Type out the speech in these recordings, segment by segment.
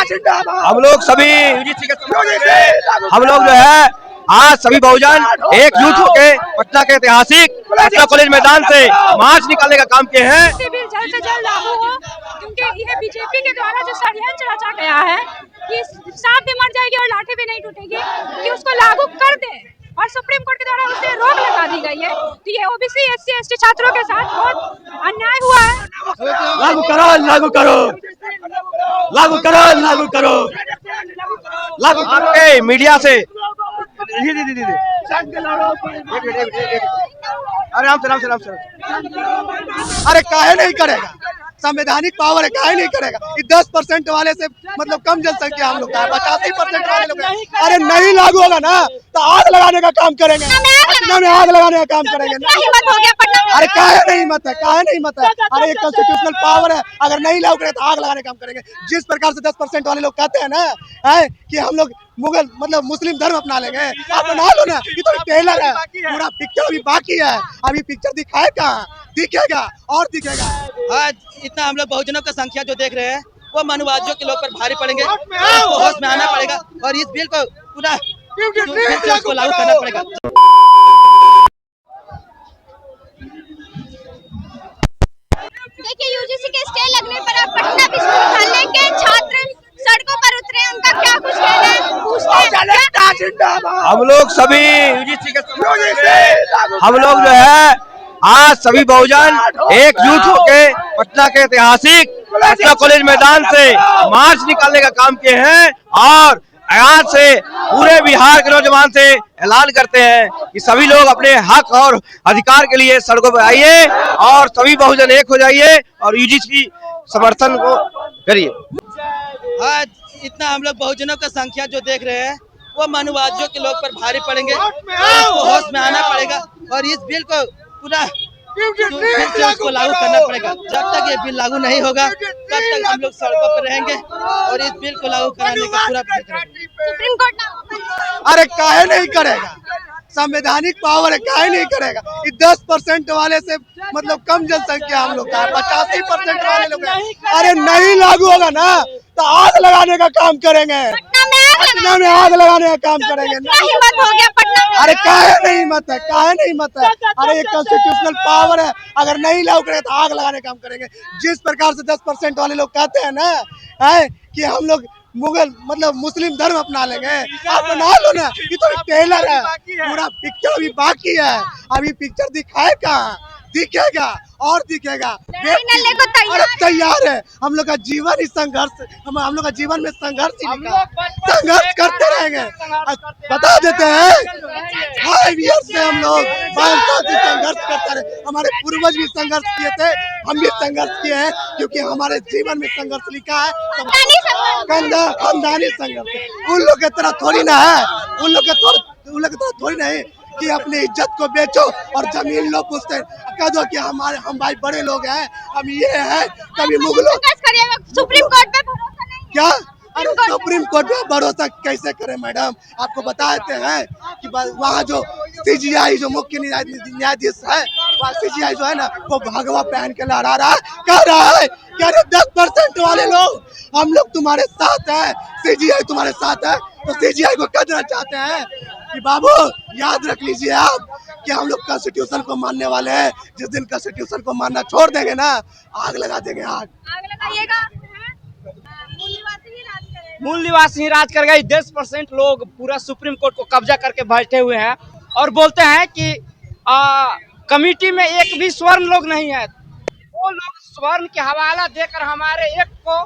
हम लोग सभी यूजीसी के हम लोग जो है आज सभी बहुजन एकजुट होकर पटना के ऐतिहासिक पटना कॉलेज मैदान से मार्च निकालने का काम किए हैं। बिल जल्द से जल्द लागू हो, क्योंकि यह बीजेपी के द्वारा जो षड्यंत्र रचा गया है कि सांप भी मर जाएगी और लाठी भी नहीं टूटेगी, कि उसको लागू कर दे और सुप्रीम कोर्ट के द्वारा उसे रोक लगा दी गई है। तो ये ओबीसी एससी एसटी छात्रों के साथ बहुत अन्याय हुआ है। लागू करो, लागू करो, लागू करो, लागू करो, लागू आपके मीडिया से अरे काहे नहीं करेगा, संवैधानिक पावर है, काहे नहीं करेगा। 10% वाले से मतलब कम जनसंख्या हम लोग का 85% वाले लोग। अरे नहीं लागू होगा ना तो आग लगाने का काम करेंगे, पटना में आग लगाने का काम करेंगे। अरे काहे नहीं मत है, काहे नहीं मत है। अरे एक कॉन्स्टिट्यूशनल पावर है, अगर नहीं लागू करें तो आग लगाने का काम करेंगे। जिस प्रकार से 10% वाले लोग कहते हैं ना है कि हम लोग मुगल मतलब मुस्लिम धर्म अपना लेंगे, आप बना लो ना। ये तो ट्रेलर है, पूरा पिक्चर अभी बाकी है। अभी पिक्चर दिखाए कहाँ, दिखेगा और दिखेगा। आज इतना हम लोग बहुजनों का संख्या जो देख रहे हैं वो मनुवादियों के लोग पर भारी पड़ेंगे। इसको होश में आना पड़ेगा और इस बिल को पूरा उसको लागू करना पड़ेगा। देखिए, यूजीसी के स्टे लगने पर अब पटना विश्वविद्यालय के छात्र सड़कों पर उतरे, उनका क्या कुछ कहना है पूछते हैं। हम लोग सभी यूजीसी के हम लोग जो है आज सभी बहुजन एकजुट होकर पटना के ऐतिहासिक पटना कॉलेज मैदान से मार्च निकालने का काम किए हैं और आज से पूरे बिहार के नौजवान से ऐलान करते हैं कि सभी लोग अपने हक और अधिकार के लिए सड़कों पर आइए और सभी बहुजन एक हो जाइए और यूजीसी समर्थन को करिए। आज इतना हम लोग बहुजनों का संख्या जो देख रहे हैं वो मनुवादियों के लोग पर भारी पड़ेंगे। इसको होश में आना पड़ेगा और इस बिल को पूरा फिर से उसको लागू करना पड़ेगा। जब तक ये बिल लागू नहीं होगा तब तक हम लोग सड़कों पर रहेंगे और इस बिल को लागू कराने का पूरा सुप्रीम कोर्ट अरे काहे नहीं करेगा, संवैधानिक पावर है, काहे नहीं करेगा। 10% वाले से मतलब कम जनसंख्या हम लोग का 85% वाले लोग। अरे नहीं लागू होगा ना तो आग लगाने का काम करेंगे, पटना में आग लगाने का काम करेंगे। अरे काहे नहीं मत है, काहे नहीं मत है। अरे एक कॉन्स्टिट्यूशनल पावर है, अगर नहीं लागू करेंगे तो आग लगाने का काम करेंगे। जिस प्रकार से 10% वाले लोग कहते हैं ना है कि हम लोग मुगल मतलब मुस्लिम धर्म अपना लेंगे, आप बना लो ना। ये तो ट्रेलर है, पूरा पिक्चर अभी बाकी है। अभी पिक्चर दिखाए कहाँ, दिखेगा और दिखेगा। अरे तैयार है, हम लोग का जीवन ही संघर्ष, हम लोग का जीवन में संघर्ष ही लिखा, संघर्ष करते रहेंगे। बता देते हैं 5 ईयर से हम लोग 5 साल से संघर्ष करते रहे। हमारे पूर्वज भी संघर्ष किए थे, हम भी संघर्ष किए हैं, क्योंकि हमारे जीवन में संघर्ष लिखा है। खानदानी संघर्ष उन लोग की तरह थोड़ी ना है, उन लोग की तरह थोड़ी नहीं कि अपनी इज्जत को बेचो और जमीन लो। पूछते कह दो कि हम भाई बड़े लोग हैं, हम ये हैं। कभी मुगलों सुप्रीम कोर्ट पे भरोसा नहीं क्या, अरे सुप्रीम कोर्ट पे भरोसा कैसे करें मैडम। आपको बताते हैं कि वहाँ जो सीजीआई जो मुख्य न्यायाधीश है, वहाँ सीजीआई जो है ना वो भगवा पहन के लहरा रहा है, कह रहा है कि अरे 10% वाले लोग हम लोग तुम्हारे साथ है, सीजीआई तुम्हारे साथ है। तो सीजीआई को कह देना चाहते हैं कि बाबू याद रख लीजिए आप कि हम लोग कॉन्स्टिट्यूशन को मानने वाले हैं। जिस दिन कॉन्स्टिट्यूशन को मानना छोड़ देंगे ना, आग लगा देंगे। आग लगाइएगा। मूल निवासी ही राज कर गए। 10% लोग पूरा सुप्रीम कोर्ट को कब्जा करके बैठे हुए हैं और बोलते हैं कि कमिटी में एक भी स्वर्ण लोग नहीं है। वो लोग स्वर्ण के हवाला देकर हमारे एक को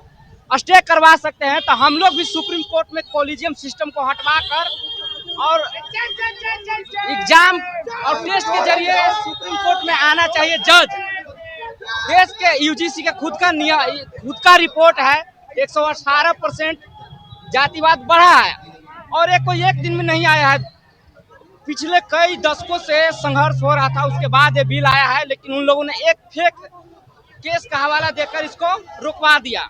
स्टे करवा सकते हैं, तो हम लोग भी सुप्रीम कोर्ट में कॉलेजियम सिस्टम को हटवा कर और एग्जाम और टेस्ट के जरिए सुप्रीम कोर्ट में आना चाहिए जज। देश के यूजीसी का खुद का रिपोर्ट है 118% जातिवाद बढ़ा है और ये कोई एक दिन में नहीं आया है। पिछले कई दशकों से संघर्ष हो रहा था, उसके बाद ये बिल आया है, लेकिन उन लोगों ने एक फेक केस का हवाला देकर इसको रुकवा दिया।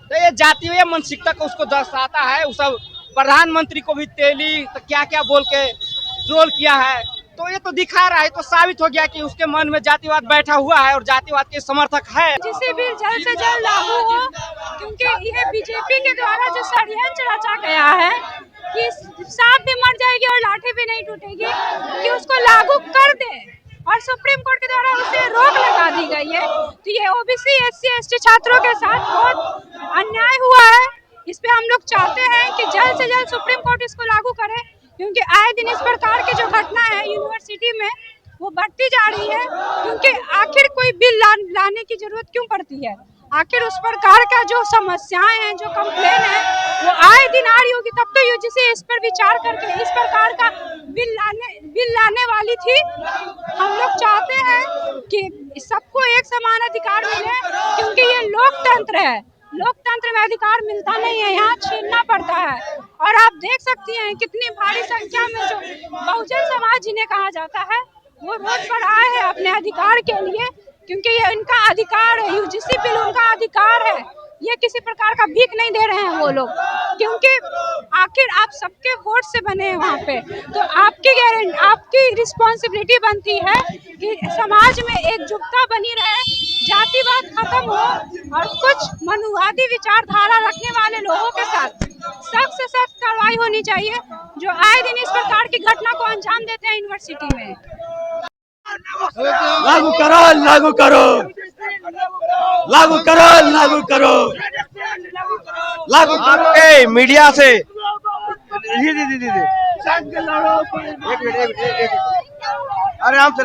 तो ये जातीय मानसिकता को उसको दर्शाता है। उस सब प्रधानमंत्री को भी तेली तो क्या क्या बोल के ट्रोल किया है। तो ये तो दिखा रहा है, तो साबित हो गया कि उसके मन में जातिवाद बैठा हुआ है और जातिवाद के समर्थक है। जिसे बिल जल्द से जल्द लागू हो, क्योंकि यह बीजेपी के द्वारा जो षड्यंत्र रचा गया है कि सांप भी मर जाएगी और लाठी भी नहीं टूटेगी, कि उसको लागू कर दे और सुप्रीम कोर्ट के द्वारा उसे रोक लगा दी गई है। तो ये ओबीसी SC ST छात्रों के साथ बहुत अन्याय हुआ है। इस पे हम लोग चाहते हैं कि जल्द से जल्द सुप्रीम कोर्ट इसको लागू करे, क्योंकि आए दिन इस प्रकार की जो घटना है यूनिवर्सिटी में वो बढ़ती जा रही है। क्योंकि आखिर कोई बिल लाने की जरूरत क्यों पड़ती है? आखिर उस प्रकार का जो समस्याएं हैं, जो कंप्लेन है, वो आए दिन आ रही होगी, तब तो यूजीसी इस पर विचार करके इस प्रकार का बिल लाने वाली थी। हम लोग चाहते हैं कि सबको एक समान अधिकार मिले, क्योंकि ये लोकतंत्र है। लोकतंत्र में अधिकार मिलता नहीं है, यहाँ छीनना पड़ता है। और आप देख सकती हैं कितनी भारी संख्या में जो बहुजन समाज जिन्हें कहा जाता है, वो रोड पर आए हैं अपने अधिकार के लिए, क्योंकि ये इनका अधिकार है। यूजीसी बिल उनका अधिकार है, ये किसी प्रकार का भीख नहीं दे रहे हैं वो लोग, क्योंकि आखिर आप सबके वोट से बने हैं वहाँ पे। तो आपकी रिस्पॉन्सिबिलिटी बनती है कि समाज में एकजुटता बनी रहे, जातिवाद खत्म हो और कुछ मनुवादी विचारधारा रखने वाले लोगों के साथ सख्त से सख्त कार्रवाई होनी चाहिए, जो आए दिन इस प्रकार की घटना को अंजाम देते हैं यूनिवर्सिटी में। लागू करो, लागू करो, लागू करो, लागू करो, लागू करो। मीडिया से एक मिनट, अरे राम से